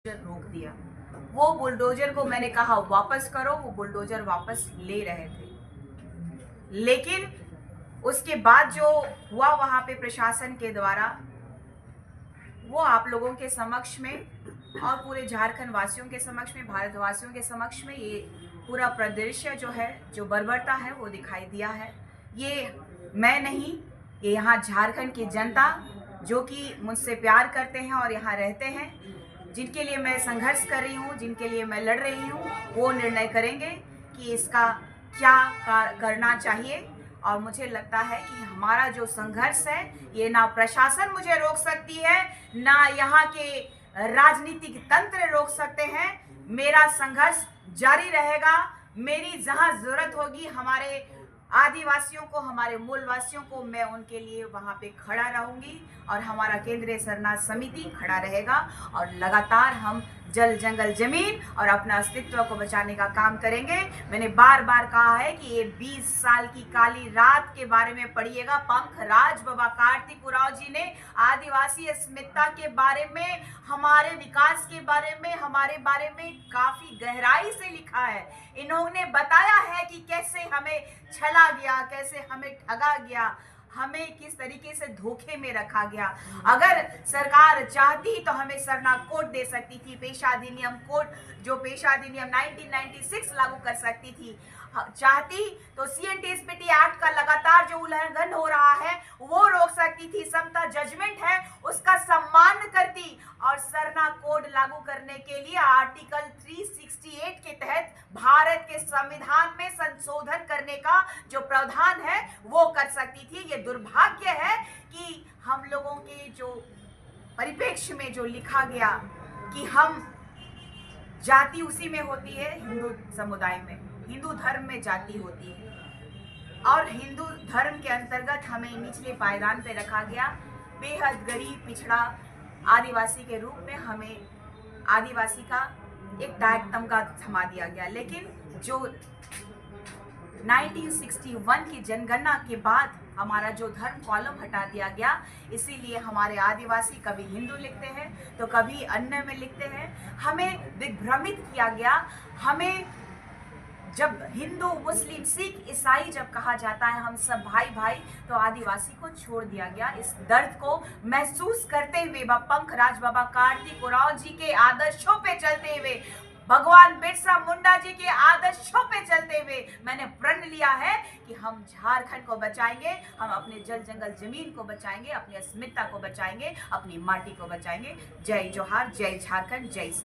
रोक दिया। वो बुलडोजर को मैंने कहा वापस करो, वो बुलडोजर वापस ले रहे थे। लेकिन उसके बाद जो हुआ वहां पे प्रशासन के द्वारा, वो आप लोगों के समक्ष में और पूरे झारखंड वासियों के समक्ष में, भारतवासियों के समक्ष में ये पूरा परिदृश्य जो है, जो बर्बरता है वो दिखाई दिया है। ये मैं नहीं, ये यहाँ झारखंड की जनता जो कि मुझसे प्यार करते हैं और यहाँ रहते हैं, जिनके लिए मैं संघर्ष कर रही हूँ, जिनके लिए मैं लड़ रही हूँ, वो निर्णय करेंगे कि इसका क्या करना चाहिए। और मुझे लगता है कि हमारा जो संघर्ष है, ये ना प्रशासन मुझे रोक सकती है, ना यहाँ के राजनीतिक तंत्र रोक सकते हैं। मेरा संघर्ष जारी रहेगा। मेरी जहां जरूरत होगी हमारे आदिवासियों को, हमारे मूलवासियों को, मैं उनके लिए वहां पे खड़ा रहूंगी और हमारा केंद्रीय सरना समिति खड़ा रहेगा और लगातार हम जल जंगल जमीन और अपना अस्तित्व को बचाने का काम करेंगे। मैंने बार बार कहा है कि ये 20 साल की काली रात के बारे में पढ़िएगा। पंखराज बाबा कार्तिक उरांव जी ने आदिवासी अस्मिता के बारे में, हमारे विकास के बारे में, हमारे बारे में काफी गहराई से लिखा है। इन्होंने बताया है कि कैसे हमें छला गया, कैसे हमें ठगा गया, हमें किस तरीके से धोखे में रखा गया। अगर सरकार चाहती तो हमें सरना कोड दे सकती थी, पेशा अधिनियम कोड, जो पेशा अधिनियम 1996 लागू कर सकती थी। चाहती तो CNTSPT एक्ट का लगातार जो उल्लंघन हो रहा है वो रोक सकती थी। समता जजमेंट है उसका सम्मान करती और सरना कोड लागू करने के लिए आर्टिकल 368 के तहत भारत के संविधान में संशोधन करने का जो प्रावधान है वो कर सकती थी। ये दुर्भाग्य है कि हम लोगों के जो परिप्रेक्ष्य में जो लिखा गया कि हम जाति उसी में होती है, हिंदू समुदाय में, हिंदू धर्म में जाति होती है और हिंदू धर्म के अंतर्गत हमें निचले पायदान पे रखा गया। बेहद गरीब पिछड़ा आदिवासी के रूप में हमें आदिवासी का एक टैग तमगा थमा दिया गया। लेकिन जो 1961 की जनगणना के बाद हमारा जो धर्म कॉलम हटा दिया गया, इसीलिए हमारे आदिवासी कभी हिंदू लिखते हैं तो कभी अन्य में लिखते हैं। हमें दिग्भ्रमित किया गया। हमें जब हिंदू, मुस्लिम, सिख, ईसाई जब कहा जाता है हम सब भाई भाई, तो आदिवासी को छोड़ दिया गया। इस दर्द को महसूस करते हुए पंखराज बाबा कार्तिक उरांव जी के आदर्शों पे चलते हुए, भगवान बिरसा मुंडा जी के आदर्शों पे चलते हुए मैंने प्रण लिया है कि हम झारखंड को बचाएंगे, हम अपने जल जंगल जमीन को बचाएंगे, अपनी अस्मिता को बचाएंगे, अपनी माटी को बचाएंगे। जय जोहार, जय झारखंड, जय